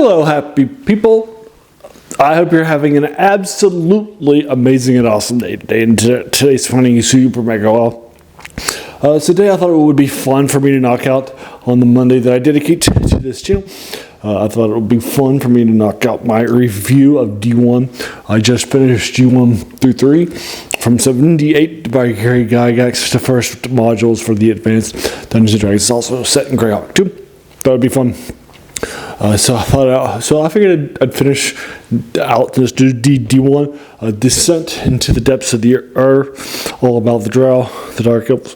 Hello, happy people. I hope you're having an absolutely amazing and awesome day today. And today's running super mega well. Today I thought it would be fun for me to knock out on the Monday that I dedicate to this channel. I thought it would be fun for me to knock out my review of D1. I just finished D1 through 3 from 78 by Gary Gygax, the first modules for the Advanced Dungeons & Dragons. It's also set in Greyhawk too. Thought it'd be fun. So I figured I'd finish out this D1, Descent into the Depths of the Earth, all about the Drow, the Dark Elves,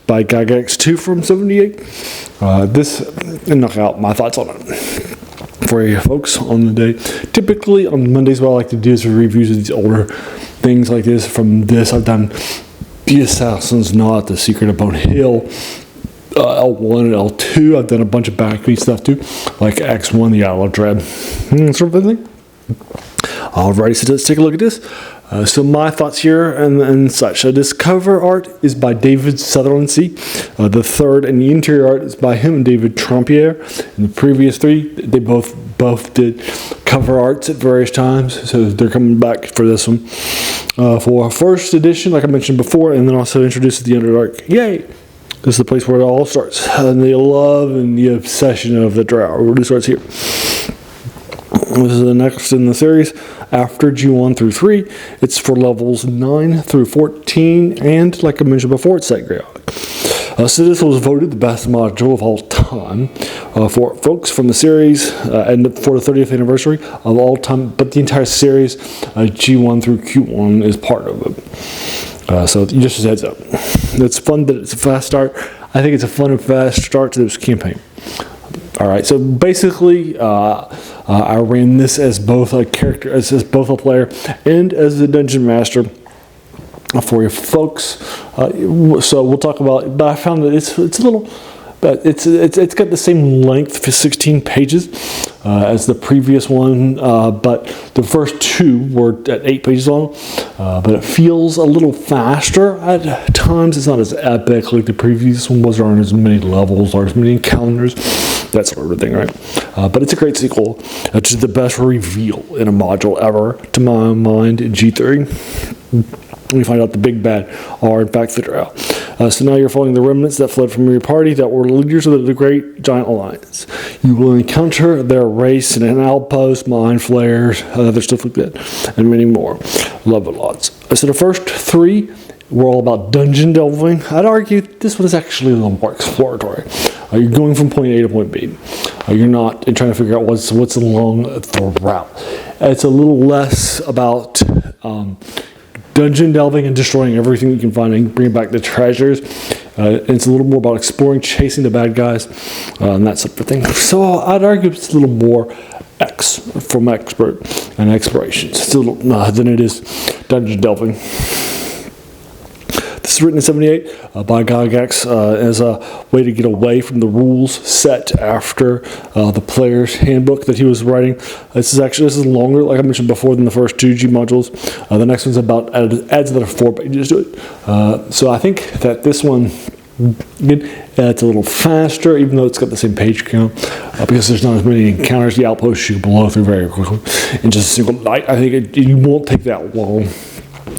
by Gygax 2 from 78. And knock out my thoughts on it for you folks on the day. Typically on Mondays, what I like to do is reviews of these older things like this. From this, I've done The Assassin's Knot, The Secret of Bone Hill, L1 and L2. I've done a bunch of backbeat stuff too, like X1, The Isle of Dread, sort of thing. Alrighty, so let's take a look at this. So my thoughts here and such. This cover art is by David Sutherland III. The third and the interior art is by him and David Trampier. In the previous three, they both did cover arts at various times, so they're coming back for this one. For first edition, like I mentioned before, and then also introduced the Underdark. Yay! This is the place where it all starts. And the love and the obsession of the Drow really starts here. This is the next in the series. After G1 through 3, it's for levels 9 through 14, and like I mentioned before, it's set Greyhawk. So this was voted the best module of all time for folks from the series, and for the 30th anniversary of all time. But the entire series, G1 through Q1, is part of it. So just a heads up. It's fun that it's a fast start. I think it's a fun and fast start to this campaign. Alright, so basically I ran this as both a character, as both a player and as a dungeon master for you folks. So we'll talk about, but I found that it's a little, but it's got the same length for 16 pages as the previous one, but the first two were at 8 pages long, but it feels a little faster at times. It's not as epic like the previous one was. There aren't as many levels or as many encounters, that sort of thing, right? But it's a great sequel to the best reveal in a module ever, to my mind, in G3. We find out the big bad are, in fact, the Drow. So now you're following the remnants that fled from your party that were leaders of the Great Giant Alliance. You will encounter their race in an outpost, mind flayers, other stuff like that, and many more. Love it lots. So the first three were all about dungeon delving. I'd argue this one is actually a little more exploratory. You're going from point A to point B. You're not trying to figure out what's along the route. It's a little less about dungeon delving and destroying everything you can find and bringing back the treasures. It's a little more about exploring, chasing the bad guys, and that sort of thing. So I'd argue it's a little more from expert and explorations still than it is dungeon delving. This is written in 78 by Gygax as a way to get away from the rules set after the player's handbook that he was writing. This is longer, like I mentioned before, than the first two G modules. The next one's about adds another 4 pages to it. So I think that this one, it's a little faster, even though it's got the same page count, because there's not as many encounters. The outposts you can blow through very quickly in just a single night. I think it won't take that long.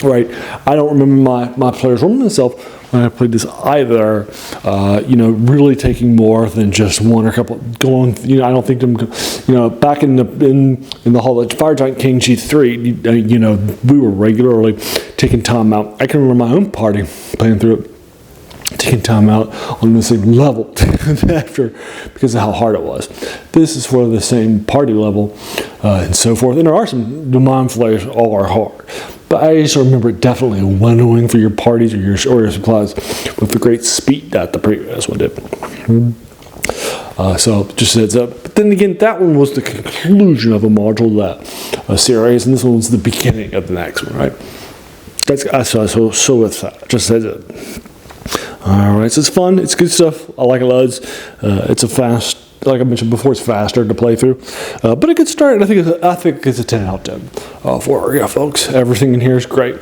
Right, I don't remember my players or myself when I played this either. Really taking more than just one or a couple going. I don't think them. Back in the Hall of Fire Giant King G3, we were regularly taking time out. I can remember my own party playing through it, taking time out on the same level after, because of how hard it was. This is for the same party level and so forth. And there are the mind flayers all are hard. But I just remember definitely winnowing for your parties or your supplies with the great speed that the previous one did. So just a heads up. But then again, that one was the conclusion of a module that series, and this one was the beginning of the next one, right? So with that, just a heads up. All right, so it's fun. It's good stuff. I like it loads. It's a fast like I mentioned before, it's faster to play through, but a good start. And I think it's a 10 out of 10 for folks. Everything in here is great.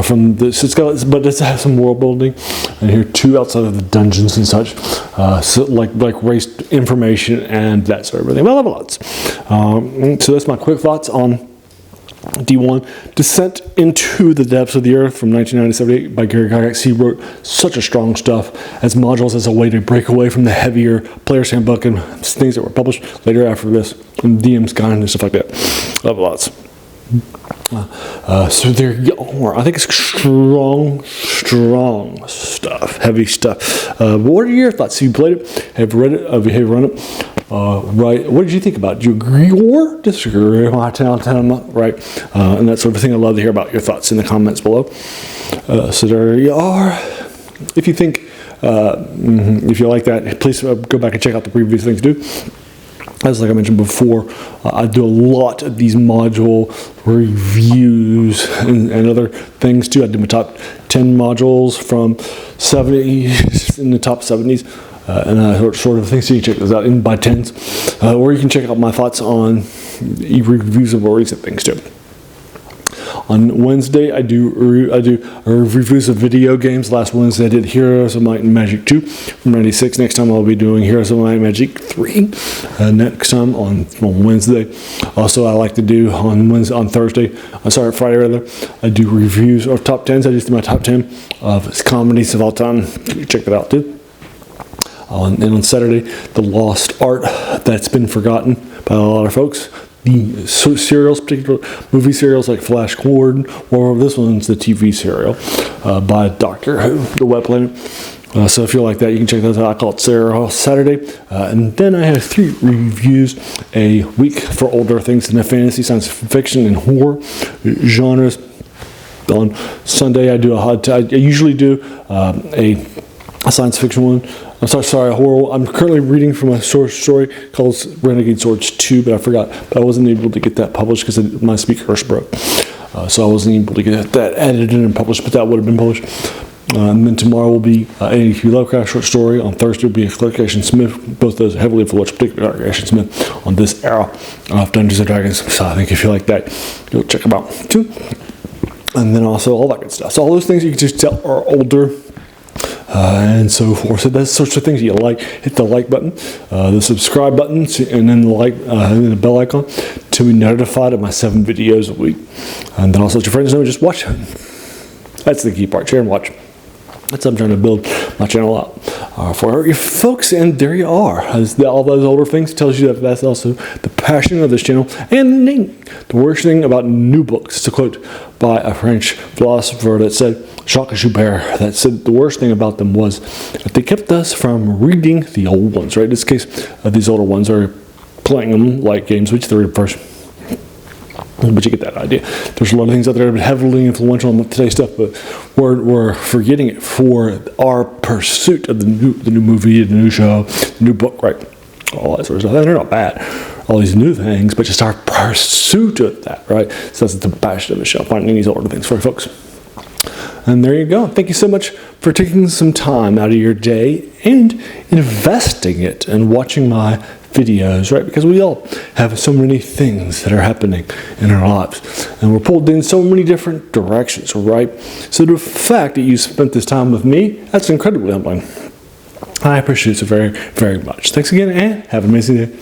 From this, but it has some world building, and here too outside of the dungeons and such, so like race information and that sort of thing. Well, lots. So that's my quick thoughts on D1, Descent into the Depths of the Earth from 1997 by Gary Gygax. He wrote such a strong stuff as modules as a way to break away from the heavier Player's Handbook and things that were published later after this, and DM's Guide and stuff like that. Love lots. So there you are. I think it's strong stuff, heavy stuff. What are your thoughts? You played it? Have you read it? Have you run it? Right. What did you think about it? Do you agree or disagree? 10 out of 10, right? And that sort of thing. I'd love to hear about your thoughts in the comments below. So there you are. If you think, if you like that, please go back and check out the previous things to do. As like I mentioned before, I do a lot of these module reviews and other things too. I do my top 10 modules from 70s in the top 70s. And sort of things. So you can check those out in by 10s, or you can check out my thoughts on reviews of more recent things too. On Wednesday, I do reviews of video games. Last Wednesday, I did Heroes of Might and Magic 2 from '96. Next time, I'll be doing Heroes of Might and Magic 3. Next time on Wednesday. Also, I like to do on Friday rather. I do reviews of top 10s. I just do my top 10 of comedies of all time. Check that out too. And on Saturday, The Lost Art That's Been Forgotten by a lot of folks. The serials, particular movie serials like Flash Gordon, or this one's the TV serial by Doctor Who, The Web Planet. So if you like that, you can check those out. I call it Serial Saturday. And then I have 3 reviews a week for older things in the fantasy, science fiction, and horror genres. On Sunday, I usually do a science fiction one. I'm sorry, a horror. I'm currently reading from a source story called Renegade Swords 2, but I forgot. But I wasn't able to get that published because my speaker broke. So I wasn't able to get that edited and published, but that would have been published. And then tomorrow will be an H.P. Lovecraft short story. On Thursday will be a Clark Ashton Smith. Both those heavily influential, particularly Clark Ashton Smith, on this era of Dungeons & Dragons. So I think if you like that, you'll check them out too. And then also all that good stuff. So all those things you can just tell are older. And so forth. So that's sorts of things you like. Hit the like button, the subscribe button, and then and the bell icon to be notified of my 7 videos a week. And then also let your friends know, just watch. That's the key part. Share and watch. That's what I'm trying to build my channel out for you folks. And there you are. All those older things tells you that that's also the passion of this channel. And the worst thing about new books, it's a quote by a French philosopher that said, Jacques Joubert, that said the worst thing about them was that they kept us from reading the old ones, right? In this case, these older ones are playing them like games, which they read first. But you get that idea. There's a lot of things out there that are heavily influential on today's stuff, but we're forgetting it for our pursuit of the new movie, the new show, the new book, right? All that sort of stuff. And they're not bad, all these new things, but just our pursuit of that, right? So that's the passion of the show, finding these older things for you folks. And there you go. Thank you so much for taking some time out of your day and investing it and watching my videos, right? Because we all have so many things that are happening in our lives, and we're pulled in so many different directions, right? So the fact that you spent this time with me, that's incredibly humbling. I appreciate it very, very much. Thanks again, and have an amazing day.